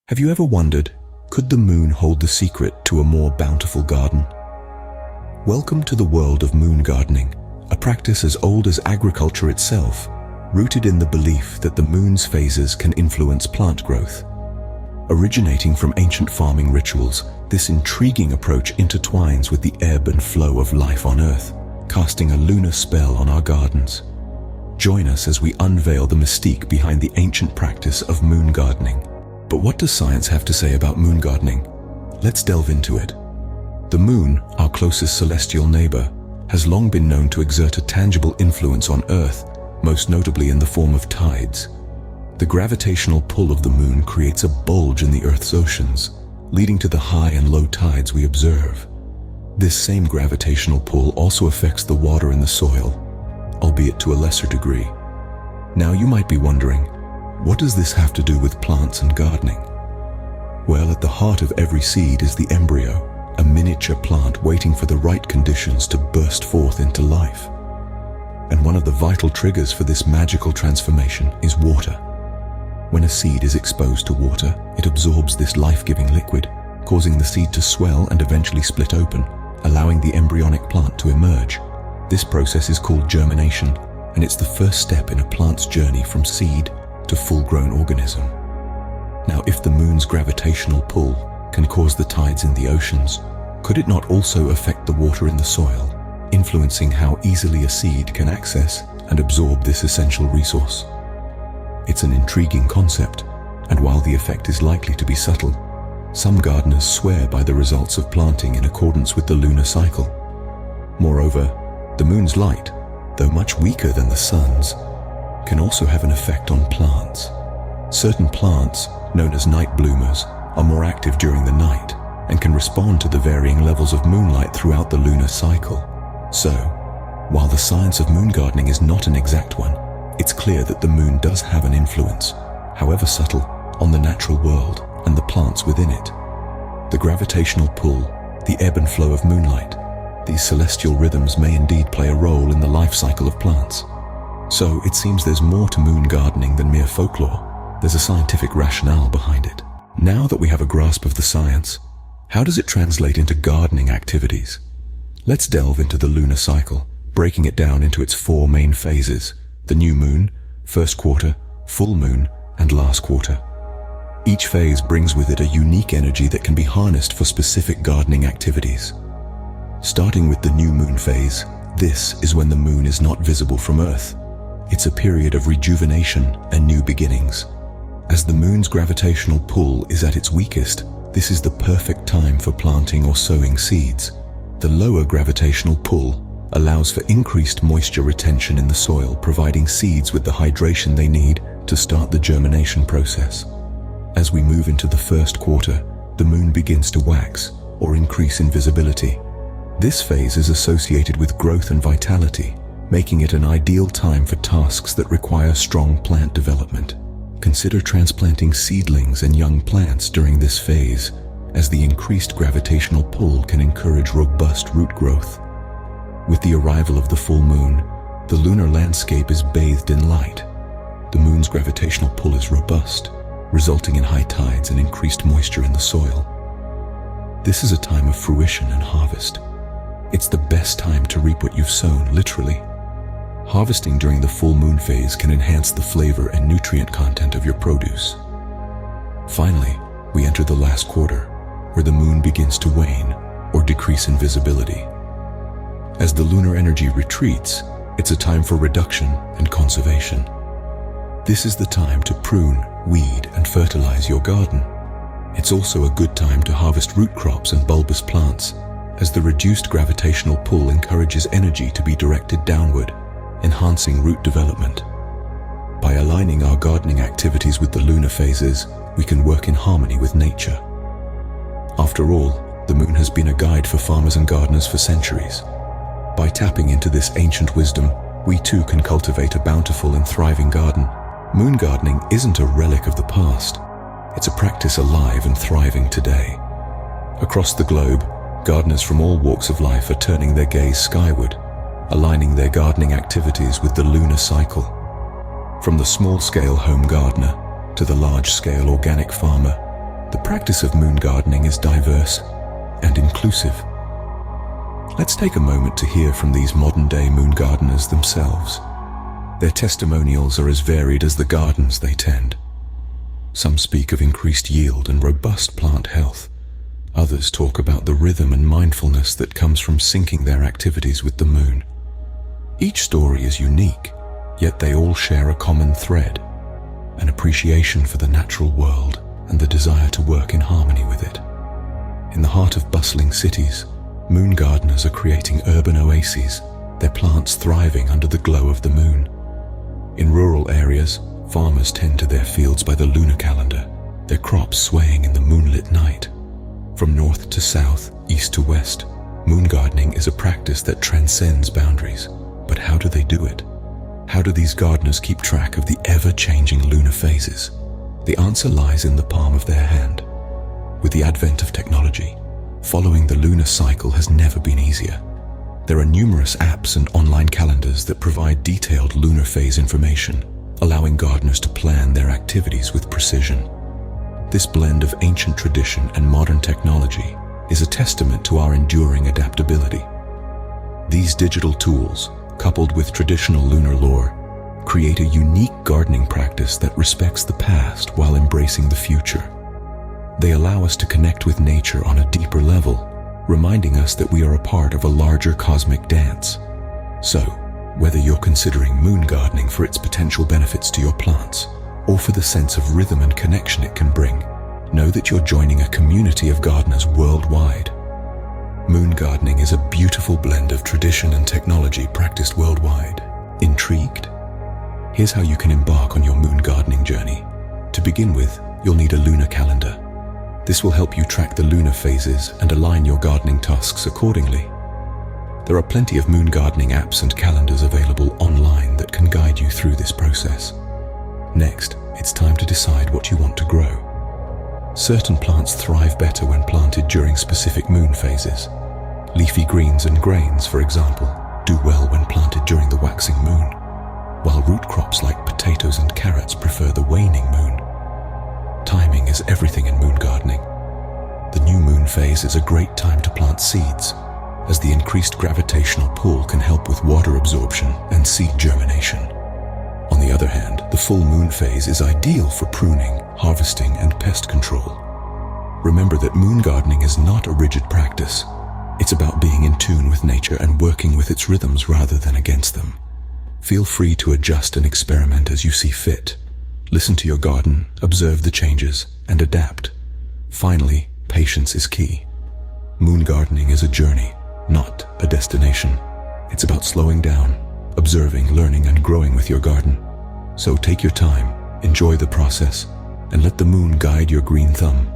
Have you ever wondered, could the moon hold the secret to a more bountiful garden? Welcome to the world of moon gardening, a practice as old as agriculture itself, rooted in the belief that the moon's phases can influence plant growth. Originating from ancient farming rituals, this intriguing approach intertwines with the ebb and flow of life on Earth, casting a lunar spell on our gardens. Join us as we unveil the mystique behind the ancient practice of moon gardening. But what does science have to say about moon gardening? Let's delve into it. The moon, our closest celestial neighbor, has long been known to exert a tangible influence on Earth, most notably in the form of tides. The gravitational pull of the moon creates a bulge in the Earth's oceans, leading to the high and low tides we observe. This same gravitational pull also affects the water in the soil, albeit to a lesser degree. Now you might be wondering, what does this have to do with plants and gardening? Well, at the heart of every seed is the embryo, a miniature plant waiting for the right conditions to burst forth into life. And one of the vital triggers for this magical transformation is water. When a seed is exposed to water, it absorbs this life-giving liquid, causing the seed to swell and eventually split open, allowing the embryonic plant to emerge. This process is called germination, and it's the first step in a plant's journey from seed to full-grown organism. Now, if the moon's gravitational pull can cause the tides in the oceans, could it not also affect the water in the soil, influencing how easily a seed can access and absorb this essential resource? It's an intriguing concept, and while the effect is likely to be subtle, some gardeners swear by the results of planting in accordance with the lunar cycle. Moreover, the moon's light, though much weaker than the sun's, can also have an effect on plants. Certain plants, known as night bloomers, are more active during the night and can respond to the varying levels of moonlight throughout the lunar cycle. So, while the science of moon gardening is not an exact one, it's clear that the moon does have an influence, however subtle, on the natural world and the plants within it. The gravitational pull, the ebb and flow of moonlight, these celestial rhythms may indeed play a role in the life cycle of plants. So it seems there's more to moon gardening than mere folklore. There's a scientific rationale behind it. Now that we have a grasp of the science, how does it translate into gardening activities? Let's delve into the lunar cycle, breaking it down into its four main phases: the new moon, first quarter, full moon, and last quarter. Each phase brings with it a unique energy that can be harnessed for specific gardening activities. Starting with the new moon phase, this is when the moon is not visible from Earth. It's a period of rejuvenation and new beginnings. As the moon's gravitational pull is at its weakest, this is the perfect time for planting or sowing seeds. The lower gravitational pull allows for increased moisture retention in the soil, providing seeds with the hydration they need to start the germination process. As we move into the first quarter, the moon begins to wax or increase in visibility. This phase is associated with growth and vitality, making it an ideal time for tasks that require strong plant development. Consider transplanting seedlings and young plants during this phase, as the increased gravitational pull can encourage robust root growth. With the arrival of the full moon, the lunar landscape is bathed in light. The moon's gravitational pull is robust, resulting in high tides and increased moisture in the soil. This is a time of fruition and harvest. It's the best time to reap what you've sown, literally. Harvesting during the full moon phase can enhance the flavor and nutrient content of your produce. Finally, we enter the last quarter, where the moon begins to wane or decrease in visibility. As the lunar energy retreats, it's a time for reduction and conservation. This is the time to prune, weed, and fertilize your garden. It's also a good time to harvest root crops and bulbous plants, as the reduced gravitational pull encourages energy to be directed downward, enhancing root development. By aligning our gardening activities with the lunar phases, we can work in harmony with nature. After all, the moon has been a guide for farmers and gardeners for centuries. By tapping into this ancient wisdom, we too can cultivate a bountiful and thriving garden. Moon gardening isn't a relic of the past. It's a practice alive and thriving today. Across the globe, gardeners from all walks of life are turning their gaze skyward, aligning their gardening activities with the lunar cycle. From the small-scale home gardener to the large-scale organic farmer, The practice of moon gardening is diverse and inclusive. Let's take a moment to hear from these modern-day moon gardeners themselves. Their testimonials are as varied as the gardens they tend. Some speak of increased yield and robust plant health. Others talk about the rhythm and mindfulness that comes from syncing their activities with the moon. Each story is unique, yet they all share a common thread: an appreciation for the natural world and the desire to work in harmony with it. In the heart of bustling cities, moon gardeners are creating urban oases, their plants thriving under the glow of the moon. In rural areas, farmers tend to their fields by the lunar calendar, their crops swaying in the moonlit night. From north to south, east to west, moon gardening is a practice that transcends boundaries. But how do they do it? How do these gardeners keep track of the ever-changing lunar phases? The answer lies in the palm of their hand. With the advent of technology, following the lunar cycle has never been easier. There are numerous apps and online calendars that provide detailed lunar phase information, allowing gardeners to plan their activities with precision. This blend of ancient tradition and modern technology is a testament to our enduring adaptability. These digital tools, coupled with traditional lunar lore, create a unique gardening practice that respects the past while embracing the future. They allow us to connect with nature on a deeper level, reminding us that we are a part of a larger cosmic dance. So, whether you're considering moon gardening for its potential benefits to your plants, or for the sense of rhythm and connection it can bring, know that you're joining a community of gardeners worldwide. Moon gardening is a beautiful blend of tradition and technology practiced worldwide. Intrigued? Here's how you can embark on your moon gardening journey. To begin with, you'll need a lunar calendar. This will help you track the lunar phases and align your gardening tasks accordingly. There are plenty of moon gardening apps and calendars available online that can guide you through this process. Next, it's time to decide what you want to grow. Certain plants thrive better when planted during specific moon phases. Leafy greens and grains, for example, do well when planted during the waxing moon, while root crops like potatoes and carrots prefer the waning moon. Timing is everything in moon gardening. The new moon phase is a great time to plant seeds, as the increased gravitational pull can help with water absorption and seed germination. On the other hand, the full moon phase is ideal for pruning, harvesting, and pest control. Remember that moon gardening is not a rigid practice. It's about being in tune with nature and working with its rhythms rather than against them. Feel free to adjust and experiment as you see fit. Listen to your garden, observe the changes, and adapt. Finally, patience is key. Moon gardening is a journey, not a destination. It's about slowing down, observing, learning, and growing with your garden. So take your time, enjoy the process, and let the moon guide your green thumb.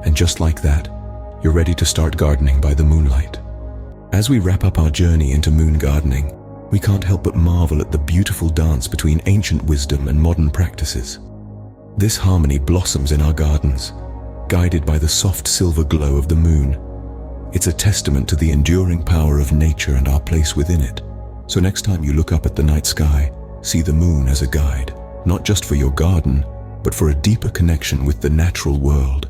And just like that, you're ready to start gardening by the moonlight. As we wrap up our journey into moon gardening, we can't help but marvel at the beautiful dance between ancient wisdom and modern practices. This harmony blossoms in our gardens, guided by the soft silver glow of the moon. It's a testament to the enduring power of nature and our place within it. So next time you look up at the night sky, see the moon as a guide, not just for your garden, but for a deeper connection with the natural world.